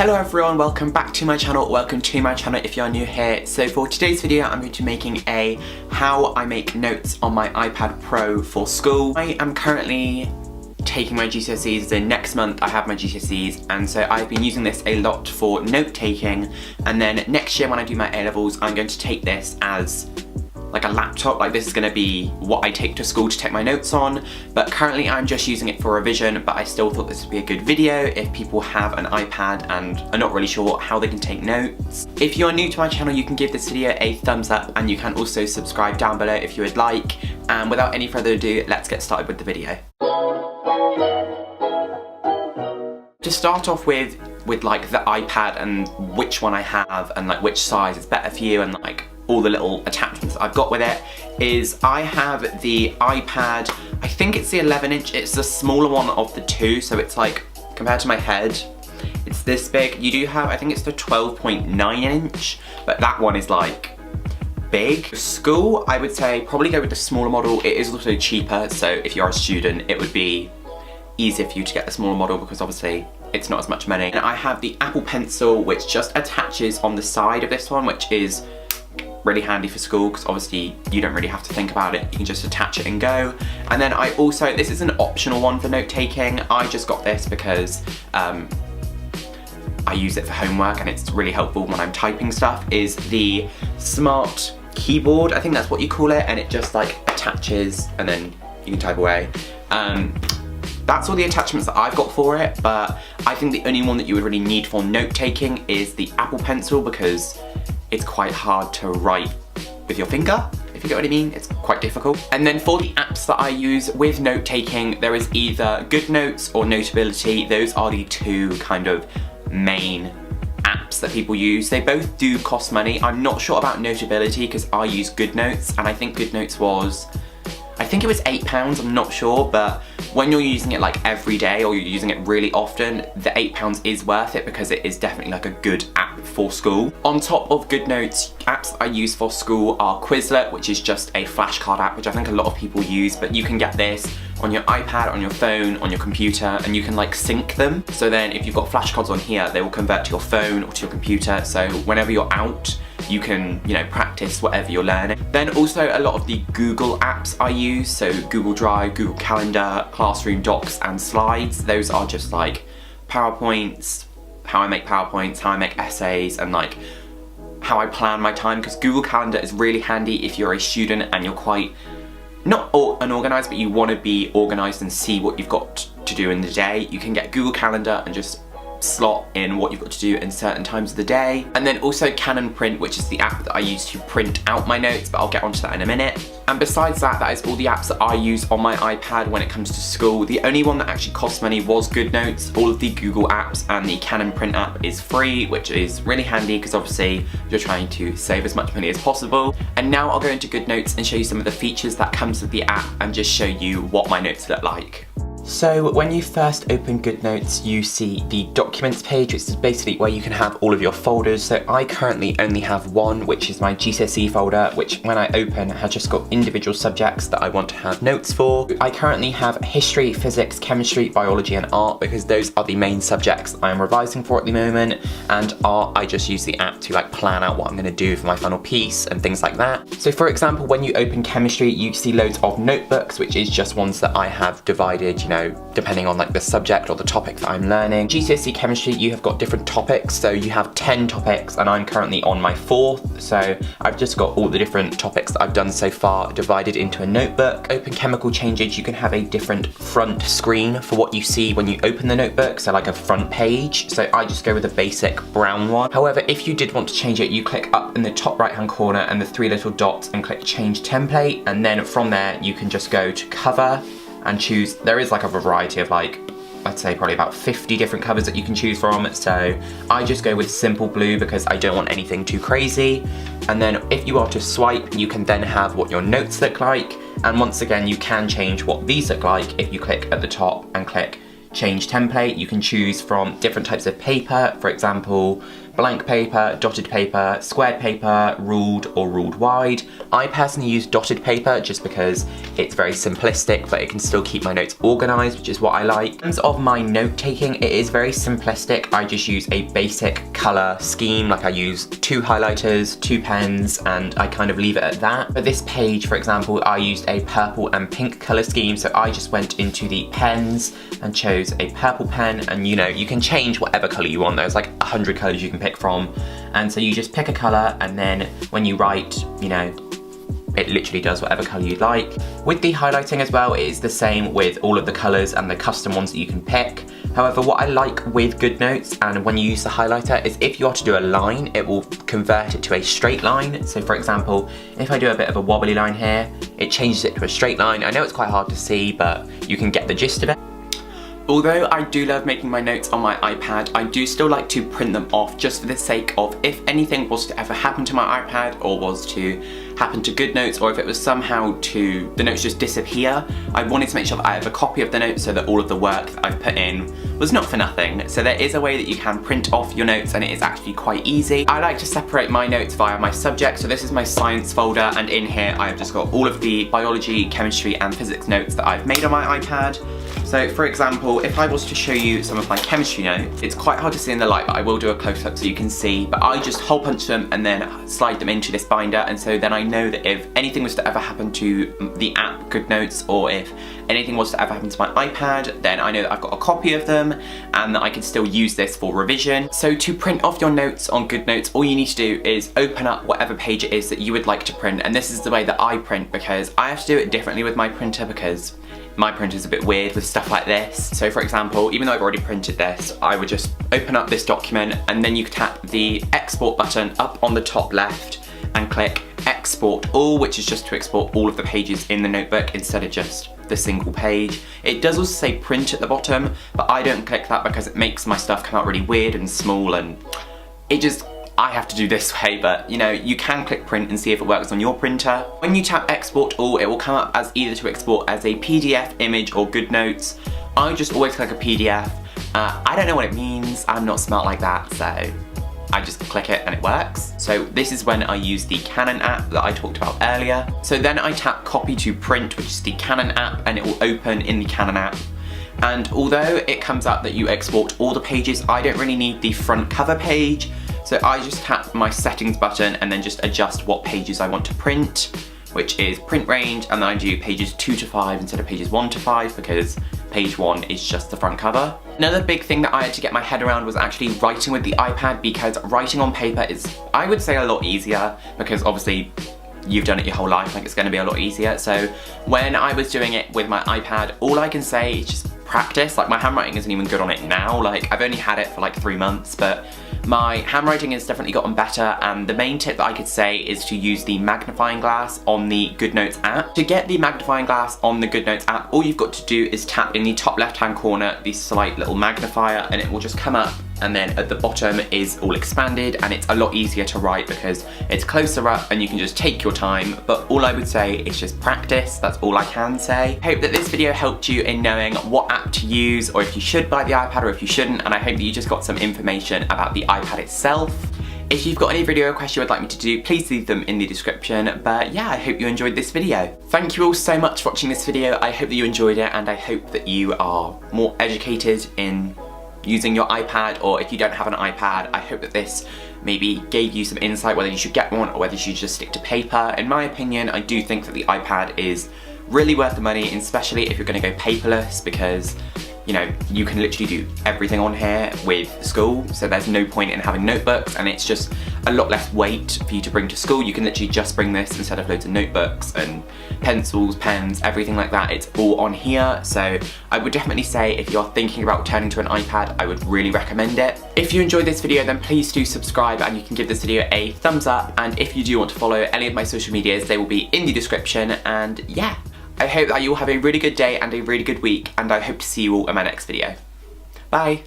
Hello everyone, welcome back to my channel, if you're new here. So for today's video I'm going to be making a how I make notes on my iPad Pro for school. I am currently taking my GCSEs, so next month I have my GCSEs, and so I've been using this a lot for note taking, and then next year when I do my A-levels I'm going to take this as like a laptop. Like, this is going to be what I take to school to take my notes on, but currently I'm just using it for revision. But I still thought this would be a good video if people have an iPad and are not really sure how they can take notes. If you're new to my channel, you can give this video a thumbs up, and you can also subscribe down below if you would like. And without any further ado, let's get started with the video. To start off with like the iPad and which one I have and like which size is better for you and like all the little attachments that I've got with it, is I have the iPad, I think it's the 11-inch, it's the smaller one of the two, so it's like, compared to my head, it's this big. You do have, I think it's the 12.9-inch, but that one is like big. School, I would say probably go with the smaller model. It is also cheaper, so if you're a student it would be easier for you to get the smaller model because obviously it's not as much money. And I have the Apple Pencil, which just attaches on the side of this one, which is really handy for school because obviously you don't really have to think about it, you can just attach it and go. And then I also, this is an optional one for note taking, I just got this because I use it for homework and it's really helpful when I'm typing stuff, is the smart keyboard, I think that's what you call it, and it just like attaches and then you can type away. That's all the attachments that I've got for it, but I think the only one that you would really need for note taking is the Apple Pencil because it's quite hard to write with your finger, if you get what I mean. It's quite difficult. And then for the apps that I use with note taking, there is either GoodNotes or Notability. Those are the two kind of main apps that people use. They both do cost money. I'm not sure about Notability because I use GoodNotes, and I think GoodNotes was, I think it was £8, I'm not sure, but when you're using it like every day or you're using it really often, the £8 is worth it because it is definitely like a good app for school. On top of GoodNotes, apps I use for school are Quizlet, which is just a flashcard app, which I think a lot of people use, but you can get this on your iPad, on your phone, on your computer, and you can like sync them. So then if you've got flashcards on here, they will convert to your phone or to your computer, so whenever you're out, you can, you know, practice whatever you're learning. Then also a lot of the Google apps I use, so Google Drive, Google Calendar, Classroom, Docs, and Slides. Those are just like PowerPoints, how I make PowerPoints, how I make essays, and like how I plan my time, because Google Calendar is really handy if you're a student and you're quite, not unorganized, but you want to be organized and see what you've got to do in the day. You can get Google Calendar and just slot in what you've got to do in certain times of the day. And then also Canon Print, which is the app that I use to print out my notes, but I'll get onto that in a minute. And besides that, that is all the apps that I use on my iPad when it comes to school. The only one that actually cost money was GoodNotes. All of the Google apps and the Canon Print app is free, which is really handy because obviously you're trying to save as much money as possible. And now I'll go into GoodNotes and show you some of the features that comes with the app and just show you what my notes look like. So when you first open GoodNotes, you see the Documents page, which is basically where you can have all of your folders. So I currently only have one, which is my GCSE folder, which when I open has just got individual subjects that I want to have notes for. I currently have history, physics, chemistry, biology, and art because those are the main subjects I'm revising for at the moment. And art, I just use the app to like plan out what I'm going to do for my final piece and things like that. So for example, when you open chemistry, you see loads of notebooks, which is just ones that I have divided, you know, depending on like the subject or the topic that I'm learning. GCSE chemistry, you have got different topics, so you have 10 topics and I'm currently on my 4th, so I've just got all the different topics that I've done so far divided into a notebook. Open chemical changes, you can have a different front screen for what you see when you open the notebook, so like a front page, so I just go with a basic brown one. However, if you did want to change it, you click up in the top right hand corner and the 3 little dots and click change template, and then from there you can just go to cover and choose. There is like a variety of like, I'd say probably about 50 different covers that you can choose from, so I just go with simple blue because I don't want anything too crazy. And then if you are to swipe, you can then have what your notes look like, and once again you can change what these look like. If you click at the top and click change template, you can choose from different types of paper, for example blank paper, dotted paper, squared paper, ruled or ruled wide. I personally use dotted paper just because it's very simplistic, but it can still keep my notes organised, which is what I like. In terms of my note taking, it is very simplistic. I just use a basic colour scheme, like I use 2 highlighters, 2 pens, and I kind of leave it at that. For this page, for example, I used a purple and pink colour scheme, so I just went into the pens and chose a purple pen, and you know, you can change whatever colour you want. There's like 100 colours you can pick from, and so you just pick a colour, and then when you write, you know, it literally does whatever colour you'd like. With the highlighting as well, it is the same with all of the colours and the custom ones that you can pick. However, what I like with GoodNotes and when you use the highlighter is if you are to do a line, it will convert it to a straight line. So for example, if I do a bit of a wobbly line here, it changes it to a straight line. I know it's quite hard to see, but you can get the gist of it. Although I do love making my notes on my iPad, I do still like to print them off just for the sake of if anything was to ever happen to my iPad or was to happen to GoodNotes, or if it was somehow to, the notes just disappear, I wanted to make sure that I have a copy of the notes so that all of the work that I've put in was not for nothing. So there is a way that you can print off your notes, and it is actually quite easy. I like to separate my notes via my subject, so this is my science folder, and in here I've just got all of the biology, chemistry and physics notes that I've made on my iPad. So for example, if I was to show you some of my chemistry notes, it's quite hard to see in the light, but I will do a close-up so you can see, but I just hole punch them and then slide them into this binder, and so then I know that if anything was to ever happen to the app GoodNotes, or if anything was to ever happen to my iPad, then I know that I've got a copy of them and that I can still use this for revision. So to print off your notes on GoodNotes, all you need to do is open up whatever page it is that you would like to print, and this is the way that I print because I have to do it differently with my printer because my printer's a bit weird with stuff like this. So for example, even though I've already printed this, I would just open up this document and then you can tap the export button up on the top left and click export all, which is just to export all of the pages in the notebook instead of just the single page. It does also say print at the bottom, but I don't click that because it makes my stuff come out really weird and small, and it just, I have to do this way, but you know, you can click print and see if it works on your printer. When you tap export all, it will come up as either to export as a PDF, image or GoodNotes. I just always click a PDF. I don't know what it means, I'm not smart like that, so I just click it and it works. So this is when I use the Canon app that I talked about earlier. So then I tap copy to print, which is the Canon app, and it will open in the Canon app. And although it comes up that you export all the pages, I don't really need the front cover page. So I just tap my settings button and then just adjust what pages I want to print, which is print range, and then I do pages 2 to 5 instead of pages 1 to 5 because page 1 is just the front cover. Another big thing that I had to get my head around was actually writing with the iPad, because writing on paper is, I would say, a lot easier because obviously you've done it your whole life, like it's going to be a lot easier. So when I was doing it with my iPad, all I can say is just practice. Like my handwriting isn't even good on it now, like I've only had it for like 3 months, but my handwriting has definitely gotten better, and the main tip that I could say is to use the magnifying glass on the GoodNotes app. To get the magnifying glass on the GoodNotes app, all you've got to do is tap in the top left hand corner the slight little magnifier, and it will just come up, and then at the bottom is all expanded, and it's a lot easier to write because it's closer up and you can just take your time. But all I would say is just practice, that's all I can say. I hope that this video helped you in knowing what app to use, or if you should buy the iPad or if you shouldn't, and I hope that you just got some information about the iPad itself. If you've got any video requests you would like me to do, please leave them in the description. But yeah, I hope you enjoyed this video. Thank you all so much for watching this video. I hope that you enjoyed it, and I hope that you are more educated in using your iPad, or if you don't have an iPad, I hope that this maybe gave you some insight whether you should get one or whether you should just stick to paper. In my opinion, I do think that the iPad is really worth the money, especially if you're going to go paperless, because you know, you can literally do everything on here with school, so there's no point in having notebooks, and it's just a lot less weight for you to bring to school. You can literally just bring this instead of loads of notebooks and pencils, pens, everything like that. It's all on here, so I would definitely say if you're thinking about turning to an iPad, I would really recommend it. If you enjoyed this video, then please do subscribe, and you can give this video a thumbs up, and if you do want to follow any of my social medias, they will be in the description. And yeah, I hope that you all have a really good day and a really good week, and I hope to see you all in my next video. Bye!